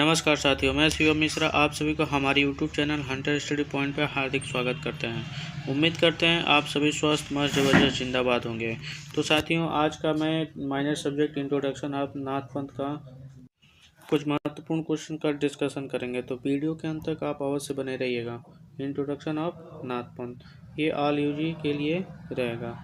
नमस्कार साथियों, मैं शिवम मिश्रा आप सभी को हमारी YouTube channel Hunter study point पर हार्दिक स्वागत करते हैं। उम्मीद करते हैं आप सभी स्वस्थ मस्त जबरदस्त जिंदाबाद होंगे। तो साथियों, आज का मैं माइनर सब्जेक्ट इंट्रोडक्शन ऑफ नाथ पंथ का कुछ महत्वपूर्ण क्वेश्चन का डिस्कशन करेंगे, तो वीडियो के अंत तक आप अवश्य बने रहिएगा। इंट्रोडक्शन ऑफ नाथ पंथ, ये ऑल यूजी के लिए रहेगा।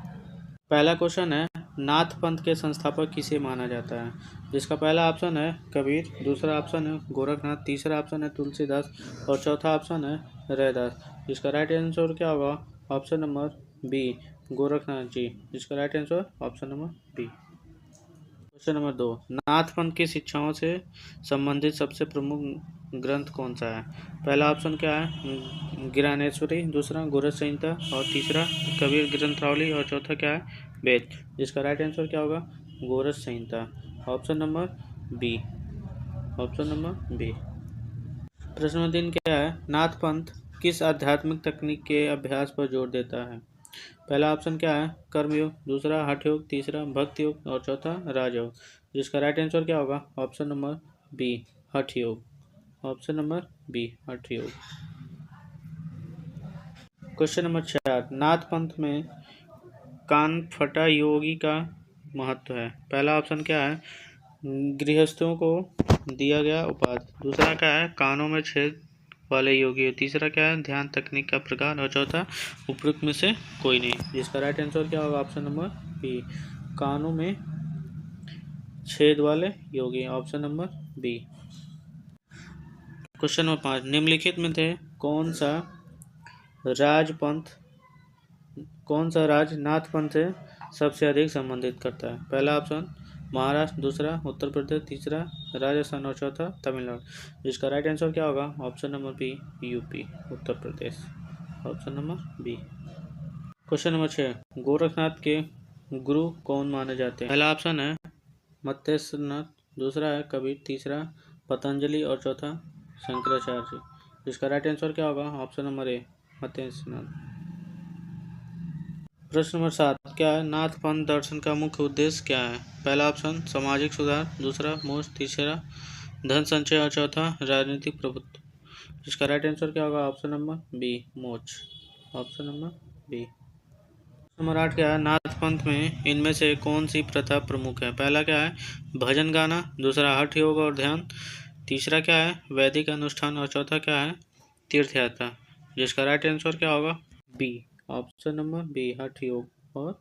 पहला क्वेश्चन है, नाथ पंथ के संस्थापक किसे माना जाता है? जिसका पहला ऑप्शन है कबीर, दूसरा ऑप्शन है गोरखनाथ, तीसरा ऑप्शन है तुलसीदास और चौथा ऑप्शन है रैदास। जिसका राइट आंसर क्या होगा? Option number B, Gorakhnath ji. जिसका right answer option number B. Question number 2, Nath Panth की शिक्षाओं से संबंधित सबसे प्रमुख ग्रंथ कौन सा है? पहला ऑप्शन क्या है? ज्ञानेश्वरी, दूसरा गोरख संहिता और तीसरा कबीर ग्रंथावली और चौथा क्या है? वेद। जिसका राइट आंसर क्या होगा? Gorakh Samhita. Option number B. Option number B. प्रश्न नंबर 3 क्या है? नाथ पंथ किस आध्यात्मिक तकनीक के अभ्यास पर जोर देता है? पहला ऑप्शन क्या है? कर्मयोग, दूसरा हठ योग, तीसरा भक्ति योग और चौथा राजयोग। जिसका राइट आंसर क्या होगा? ऑप्शन नंबर बी, हठ योग। ऑप्शन नंबर बी, हठ योग। क्वेश्चन नंबर 4, नाथ पंथ में कानफटा योगी का महत्व है। पहला ऑप्शन क्या है? गृहस्थों को दिया गया उपाधि, दूसरा क्या है? कानों में छेद वाले योगी, तीसरा क्या है? ध्यान तकनीक का प्रकार और चौथा उपयुक्त में से कोई नहीं। जिसका राइट आंसर क्या होगा? ऑप्शन नंबर बी, कानों में छेद वाले योगी। Option number B. Question number 5, निम्नलिखित में से कौन सा राज नाथ पंथ से सबसे अधिक संबंधित करता है? पहला ऑप्शन महाराष्ट्र, दूसरा उत्तर प्रदेश, तीसरा राजस्थान और चौथा तमिलनाडु। जिसका राइट आंसर क्या होगा? Option number B, UP, Uttar Pradesh. Option number B. Question number 6, Gorakhnath के गुरु कौन माने जाते हैं? पहला ऑप्शन है मत्स्यनाथ, दूसरा है कबीर, तीसरा पतंजलि और चौथा शंकराचार्य। जिसका राइट आंसर क्या होगा? Option number A, Matsyanath. प्रश्न नंबर 7, क्या है? नाथ पंथ दर्शन का मुख्य उद्देश्य क्या है? पहला ऑप्शन सामाजिक सुधार, दूसरा मोक्ष, तीसरा धन संचय और चौथा राजनीतिक प्रभुत्व। जिसका राइट आंसर क्या होगा? ऑप्शन नंबर बी, मोक्ष। Option number B. नंबर 8 क्या है? नाथ पंथ में इनमें से कौन सी प्रथा प्रमुख है? पहला क्या है? भजन गाना, दूसरा हठ योग और ध्यान, तीसरा क्या है? वैदिक अनुष्ठान और चौथा क्या है? तीर्थ यात्रा। जिसका राइट आंसर क्या होगा? बी, ऑप्शन नंबर बी, हठ योग और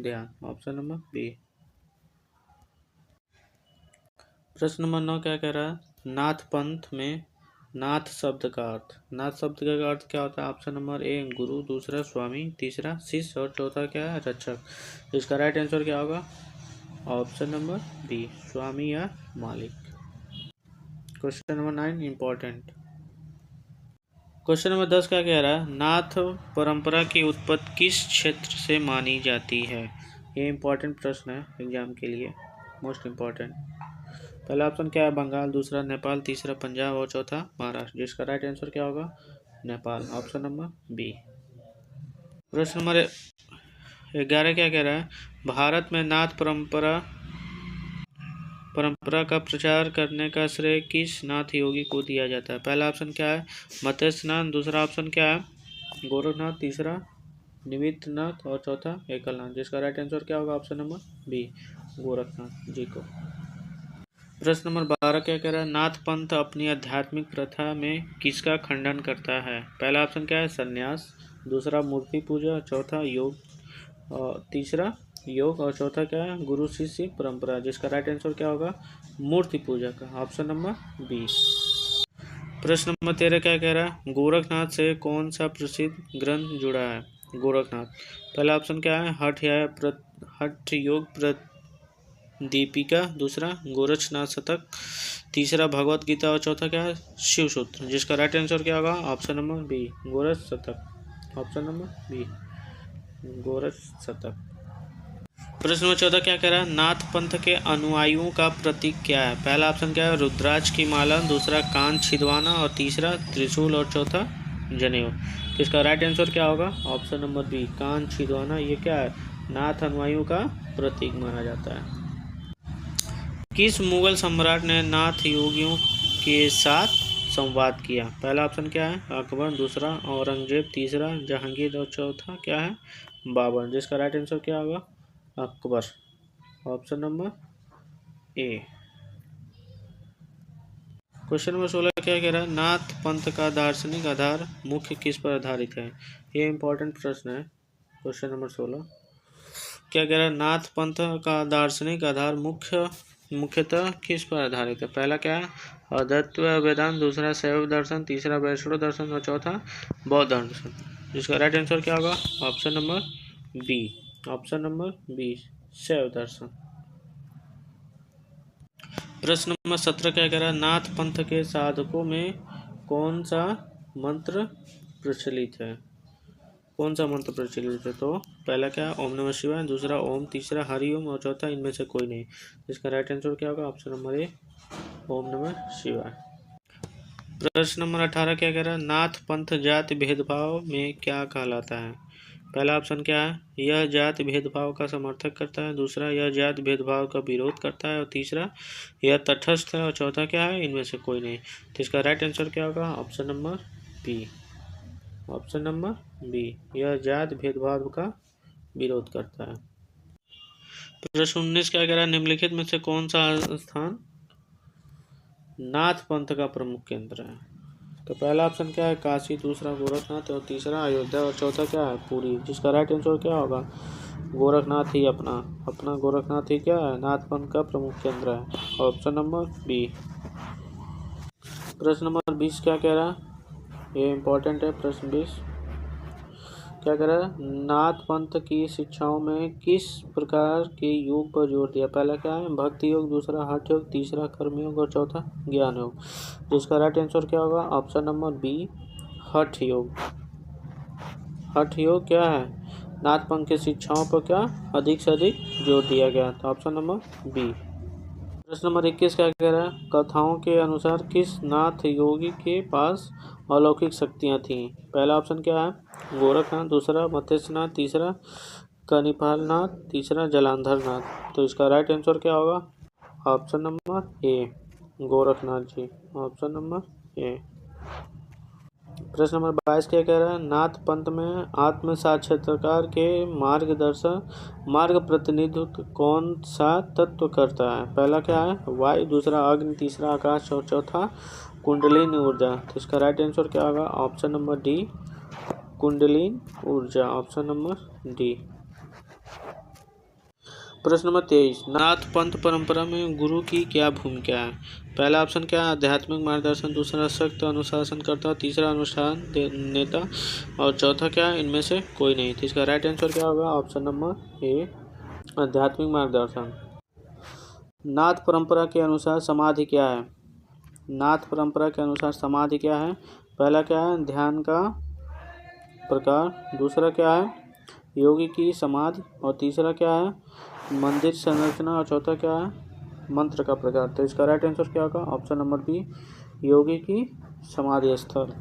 ध्यान। Option number B. प्रश्न नंबर 9 क्या कह रहा है? नाथ पंथ में नाथ शब्द का अर्थ। नाथ शब्द का अर्थ क्या होता है? ऑप्शन नंबर ए, गुरु, दूसरा स्वामी, तीसरा शिष्य और चौथा क्या है? रक्षक। इसका राइट आंसर क्या होगा? ऑप्शन नंबर बी, स्वामी या मालिक। Question number 9 important. Question number 10 क्या कह रहा है? नाथ परंपरा की उत्पत्ति किस क्षेत्र से मानी जाती है? ये इंपॉर्टेंट प्रश्न है एग्जाम के लिए, मोस्ट इम्पॉर्टेंट। पहला ऑप्शन क्या है? बंगाल, दूसरा नेपाल, तीसरा पंजाब और चौथा महाराष्ट्र। जिसका राइट आंसर क्या होगा? नेपाल। Option number B. प्रश्न नंबर 11 क्या कह रहा है? भारत में नाथ परंपरा का प्रचार करने का श्रेय किस नाथ योगी को दिया जाता है? पहला ऑप्शन क्या है? मत्स्यनाथ, दूसरा ऑप्शन क्या है? गोरखनाथ, तीसरा निमित्तनाथ और चौथा एकलनाथ। जिसका राइट आंसर क्या होगा? ऑप्शन नंबर बी, गोरखनाथ जी को। प्रश्न नंबर 12 क्या कह रहा है? नाथ पंथ अपनी आध्यात्मिक प्रथा में किसका खंडन करता है? पहला ऑप्शन क्या है? संन्यास, दूसरा मूर्ति पूजा, चौथा योग और तीसरा योग और चौथा क्या है? गुरु शिष्य परंपरा। जिसका राइट आंसर क्या होगा? मूर्ति पूजा का। Option number B. प्रश्न नंबर 13 क्या कह रहा है? गोरखनाथ से कौन सा प्रसिद्ध ग्रंथ जुड़ा है? गोरखनाथ। पहला ऑप्शन क्या है? हठ योग दीपिका, दूसरा गोरक्षनाथ शतक, तीसरा भगवत गीता और चौथा क्या है? शिव सूत्र। जिसका राइट आंसर क्या होगा? ऑप्शन नंबर बी, गोरक्ष शतक। ऑप्शन नंबर बी, गोरक्ष शतक। प्रश्न नंबर 14 क्या कह रहा है? नाथ पंथ के अनुयायियों का प्रतीक क्या है? पहला ऑप्शन क्या है? रुद्राक्ष की माला, दूसरा कान छिदवाना और तीसरा त्रिशूल और चौथा जनेऊ। इसका राइट आंसर क्या होगा? ऑप्शन नंबर बी, कान छिदवाना। ये क्या है? नाथ अनुयायियों का प्रतीक माना जाता है। किस मुगल सम्राट ने नाथ योगियों के साथ संवाद किया? पहला ऑप्शन क्या है? अकबर, दूसरा औरंगजेब, तीसरा जहांगीर और चौथा क्या है? बाबर। जिसका राइट आंसर क्या होगा? अकबर। ऑप्शन नंबर ए। क्वेश्चन नंबर 16 क्या कह रहा है? नाथ पंथ का दार्शनिक आधार मुख्य किस पर आधारित है? ये इंपॉर्टेंट प्रश्न है। क्वेश्चन नंबर 16 क्या कह रहा है? नाथ पंथ का दार्शनिक आधार मुख्यतः किस पर आधारित है? पहला क्या है? अद्वैत वेदांत, दूसरा शैव दर्शन, तीसरा वैष्णव दर्शन और चौथा बौद्ध दर्शन। जिसका राइट आंसर क्या होगा? Option number B. Option number B, शैव दर्शन। प्रश्न नंबर 17 क्या कह रहा है? नाथ पंथ के साधकों में कौन सा मंत्र प्रचलित है? कौन सा मंत्र प्रचलित है? तो पहला क्या है? ओम नमः शिवाय, दूसरा ओम, तीसरा हरि ओम और चौथा इनमें से कोई नहीं। इसका राइट आंसर क्या होगा? ऑप्शन नंबर ए, ओम नमः शिवाय। प्रश्न नंबर 18 क्या कह रहा है? नाथ पंथ जाति भेदभाव में क्या कहलाता है? पहला ऑप्शन क्या है? यह जाति भेदभाव का समर्थन करता है, दूसरा यह जाति भेदभाव का विरोध करता है और तीसरा यह तटस्थ है और चौथा क्या है? इनमें से कोई नहीं। तो इसका राइट आंसर क्या होगा? Option number B. Option number B, यह जाति भेदभाव का विरोध करता है। प्रश्न 19 क्या कह रहा है? निम्नलिखित में से कौन सा स्थान नाथ पंथ का प्रमुख केंद्र है? तो पहला ऑप्शन क्या है? काशी, दूसरा गोरखनाथ और तीसरा अयोध्या और चौथा क्या है? पुरी। जिसका राइट आंसर क्या होगा? गोरखनाथ ही अपना गोरखनाथ ही क्या है? नाथ पंथ का प्रमुख केंद्र है। Option number B. प्रश्न नंबर 20 क्या कह रहा है? ये इंपॉर्टेंट है। प्रश्न 20 क्या कह रहा है? नाथ पंथ की शिक्षाओं में किस प्रकार के योग पर जोर दिया? पहला क्या है? भक्ति योग, दूसरा हठ योग, तीसरा कर्म योग और चौथा ज्ञान योग। जिसका राइट आंसर क्या होगा? ऑप्शन नंबर बी, हठ योग। हठ योग क्या है? नाथ पंथ की शिक्षाओं पर क्या अधिक से अधिक जोर दिया गया। तो ऑप्शन नंबर बी। प्रश्न नंबर 21 क्या कह रहा है? कथाओं के अनुसार किस नाथ योगी के पास अलौकिक शक्तियां थीं? पहला ऑप्शन क्या है? गोरखनाथ, दूसरा मत्स्यनाथ, तीसरा कनिपाल नाथ, तीसरा जलांधर नाथ। तो इसका राइट आंसर क्या होगा? Option number A, Gorakhnath ji. Option number A. प्रश्न नंबर 22 क्या कह रहा है? नाथ पंथ में आत्म साक्षात्कार के मार्ग प्रतिनिधित्व कौन सा तत्व करता है? पहला क्या है? वायु, दूसरा अग्नि, तीसरा आकाश और चौथा कुंडलिनी ऊर्जा। तो इसका राइट आंसर क्या होगा? ऑप्शन नंबर डी, कुंडलिनी ऊर्जा। Option number D. प्रश्न नंबर 23 नाथ पंथ परंपरा में गुरु की क्या भूमिका है? पहला ऑप्शन क्या है? आध्यात्मिक मार्गदर्शन, दूसरा सख्त अनुशासनकर्ता, तीसरा अनुष्ठान नेता और चौथा क्या है? इनमें से कोई नहीं। तो इसका राइट आंसर क्या होगा? ऑप्शन नंबर ए, आध्यात्मिक मार्गदर्शन। नाथ परंपरा के अनुसार समाधि क्या है? नाथ परंपरा के अनुसार समाधि क्या है? पहला क्या है? ध्यान का प्रकार, दूसरा क्या है? योगी की समाधि और तीसरा क्या है? मंदिर संरचना और चौथा क्या है? मंत्र का प्रकार। तो इसका राइट आंसर क्या होगा? ऑप्शन नंबर बी, योगी की समाधि स्थल।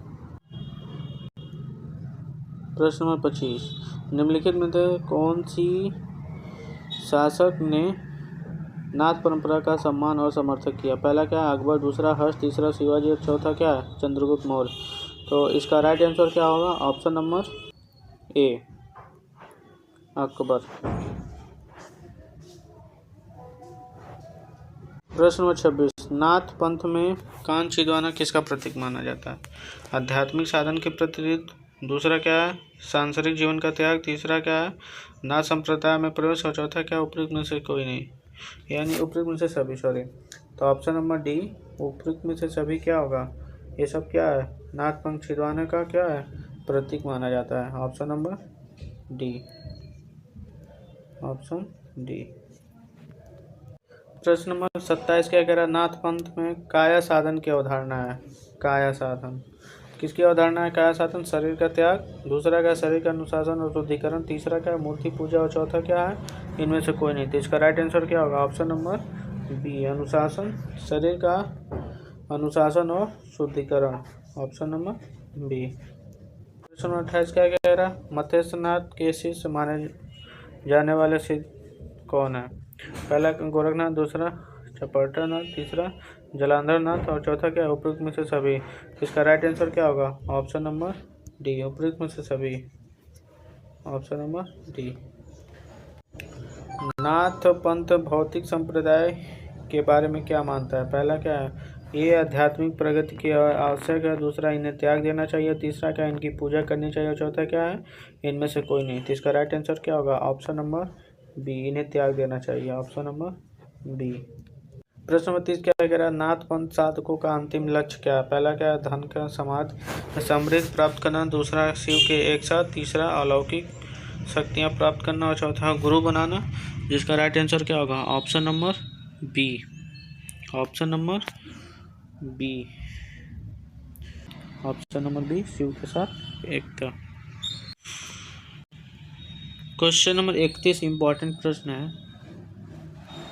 प्रश्न नंबर 25 निम्नलिखित में से कौन सी शासक ने नाथ परंपरा का सम्मान और समर्थन किया? पहला क्या है? अकबर, दूसरा हर्ष, तीसरा शिवाजी और चौथा क्या है? चंद्रगुप्त मौर्य। तो इसका राइट आंसर क्या होगा? ऑप्शन नंबर ए, अकबर। प्रश्न नंबर 26 नाथ पंथ में कान छिदवाना किसका प्रतीक माना जाता है? आध्यात्मिक साधन के प्रतिनिधित्व, दूसरा क्या है? सांसारिक जीवन का त्याग, तीसरा क्या है? नाथ संप्रदाय में प्रवेश और चौथा क्या? उपयुक्त में से कोई नहीं, यानी उपयुक्त में से सभी। सॉरी, तो ऑप्शन नंबर डी, उपयुक्त में से सभी क्या होगा? ये सब क्या है? नाथ पंथ छिदवाने का क्या है? प्रतीक माना जाता है। Option number D. Option D. प्रश्न नंबर 27 क्या कह रहा है? नाथ पंथ में काया साधन की अवधारणा है। काया साधन किसकी अवधारणा है? काया साधन शरीर का त्याग, दूसरा क्या? शरीर का अनुशासन और शुद्धिकरण, तीसरा क्या? मूर्ति पूजा और चौथा क्या है? इनमें से कोई नहीं। तो इसका राइट आंसर क्या होगा? ऑप्शन नंबर बी, अनुशासन, शरीर का अनुशासन और शुद्धिकरण। Option number B. प्रश्न नंबर 28 क्या कह रहा है? मत्स्यनाथ के शिष्य माने जाने वाले सिद्ध कौन है? पहला गोरखनाथ, दूसरा चपटनाथ, तीसरा जलंधर नाथ और चौथा क्या है उपयुक्त में से सभी। इसका राइट आंसर क्या होगा? ऑप्शन नंबर डी, उपयुक्त में से सभी, ऑप्शन नंबर डी। नाथ पंथ भौतिक संप्रदाय के बारे में क्या मानता है? पहला क्या है, ये आध्यात्मिक प्रगति की आवश्यक है, दूसरा इन्हें त्याग देना चाहिए, तीसरा क्या इनकी पूजा करनी चाहिए, और चौथा क्या है इनमें से कोई नहीं। तो इसका राइट आंसर क्या होगा? ऑप्शन नंबर बी, इन्हें त्याग देना चाहिए, ऑप्शन नंबर बी। प्रश्न नंबर 30 क्या कह रहा है? नाथ पंथ साधकों का अंतिम लक्ष्य क्या है? पहला क्या है धन का समाज समृद्धि प्राप्त करना, दूसरा शिव के एक साथ, तीसरा अलौकिक शक्तियाँ प्राप्त करना, और चौथा गुरु बनाना। जिसका राइट आंसर क्या होगा? Option number B, option number B, option number B, Shiva के साथ एकता। क्वेश्चन नंबर 31 इंपॉर्टेंट प्रश्न है।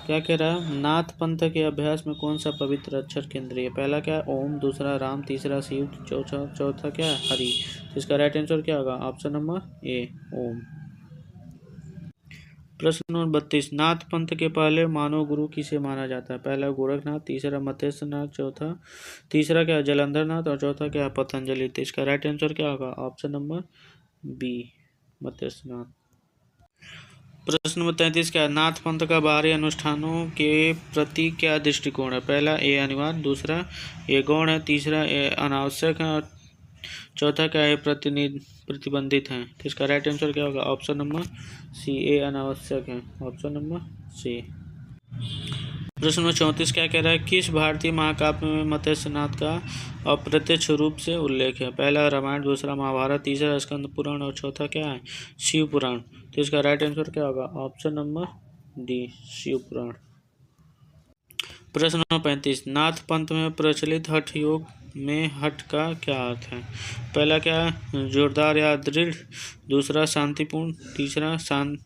क्या कह रहा है? नाथ पंथ के अभ्यास में कौन सा पवित्र अक्षर केंद्रीय है? पहला क्या है ओम, दूसरा राम, तीसरा शिव, चौथा क्या है हरि। तो इसका राइट आंसर क्या होगा? ऑप्शन नंबर ए, ओम। प्रश्न नंबर 32 नाथ पंथ के पहले मानव गुरु किसे माना जाता है? पहला गोरखनाथ, तीसरा मत्स्यनाथ, तीसरा क्या है जलंधर नाथ, और चौथा क्या है पतंजलि। तो इसका राइट आंसर क्या होगा? Option number B, Matsyanath. प्रश्न नंबर 33 क्या है? नाथ पंथ का बाहरी अनुष्ठानों के प्रति क्या दृष्टिकोण है? पहला ए अनिवार्य, दूसरा ए गौण है, तीसरा ए अनावश्यक है, और चौथा क्या है प्रतिबंधित है। तो इसका राइट आंसर क्या होगा? ऑप्शन नंबर सी, ए अनावश्यक है, ऑप्शन नंबर सी। प्रश्न नंबर 34 क्या कह रहा है? किस भारतीय महाकाव्य में मत्स्यनाथ का अप्रत्यक्ष रूप से उल्लेख है? पहला रामायण, दूसरा महाभारत, तीसरा स्कंद पुराण, और चौथा क्या है शिव पुराण। तो इसका राइट आंसर क्या होगा? ऑप्शन नंबर डी, शिव पुराण। प्रश्न नंबर 35 नाथ पंथ में प्रचलित हठ योग में हठ का क्या अर्थ है? पहला क्या है जोरदार या दृढ़, दूसरा शांतिपूर्ण, तीसरा शांत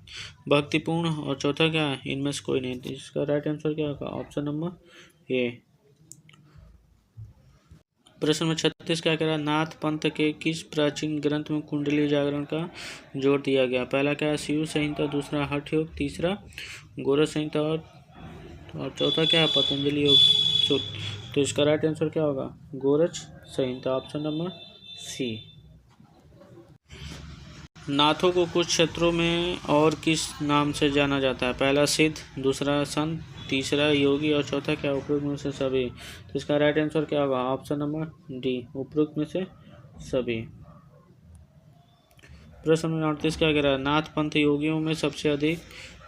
भक्तिपूर्ण, और चौथा क्या है इनमें से कोई नहीं। इसका राइट आंसर क्या होगा? Option number A. प्रश्न नंबर 36 क्या कह रहा है? नाथ पंथ के किस प्राचीन ग्रंथ में कुंडली जागरण का जोर दिया गया? पहला क्या है शिव संहिता, दूसरा हठ योग, तीसरा गोरख संहिता, और चौथा क्या है पतंजलि योग। तो इसका राइट आंसर क्या होगा? Gorakh Samhita, option number C. नाथों को कुछ क्षेत्रों में और किस नाम से जाना जाता है? पहला सिद्ध, दूसरा संत, तीसरा योगी, और चौथा क्या उपयुक्त में से सभी। तो इसका राइट आंसर क्या होगा? ऑप्शन नंबर डी, उपयुक्त में से सभी। प्रश्न नंबर 38 क्या कह रहा है? नाथ पंथ योगियों में सबसे अधिक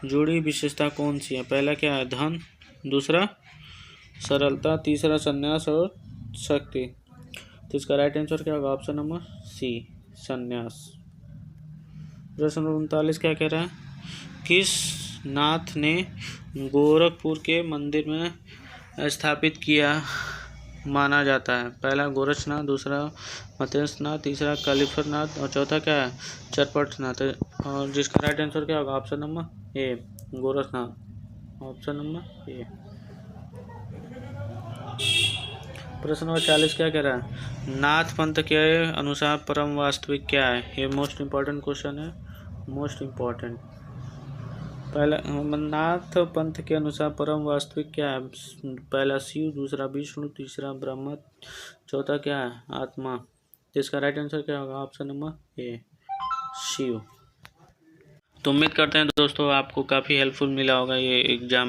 जुड़ी विशेषता कौन सी है? पहला क्या है धन, दूसरा सरलता, तीसरा संन्यास, और शक्ति। तो इसका राइट आंसर क्या होगा? ऑप्शन नंबर सी, संन्यास। प्रश्न नंबर 39 क्या कह रहा है? किस नाथ ने गोरखपुर के मंदिर में स्थापित किया माना जाता है? पहला गोरक्षनाथ, दूसरा मत्स्यनाथ, तीसरा कालीफरनाथ, और चौथा क्या है चरपटनाथ। और जिसका राइट आंसर क्या होगा? Option number A, Gorakhnath, option number A. प्रश्न नंबर 40 क्या कह रहा है? नाथ पंथ के अनुसार परम वास्तविक क्या है? ये मोस्ट इम्पॉर्टेंट क्वेश्चन है, मोस्ट इम्पॉर्टेंट। पहला नाथ पंथ के अनुसार परम वास्तविक क्या है? पहला शिव, दूसरा विष्णु, तीसरा ब्रह्मा, चौथा क्या है आत्मा। इसका राइट आंसर क्या होगा? Option number A, Shiva. तो उम्मीद करते हैं दोस्तों आपको काफ़ी हेल्पफुल मिला होगा ये एग्जाम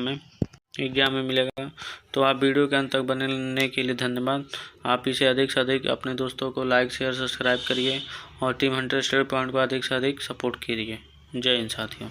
में मिलेगा। तो आप वीडियो के अंत तक बने रहने के लिए धन्यवाद। आप इसे अधिक से अधिक अपने दोस्तों को लाइक शेयर सब्सक्राइब करिए, और टीम हंटर स्टडी पॉइंट को अधिक से अधिक सपोर्ट कीजिए। जय हिंद साथियों।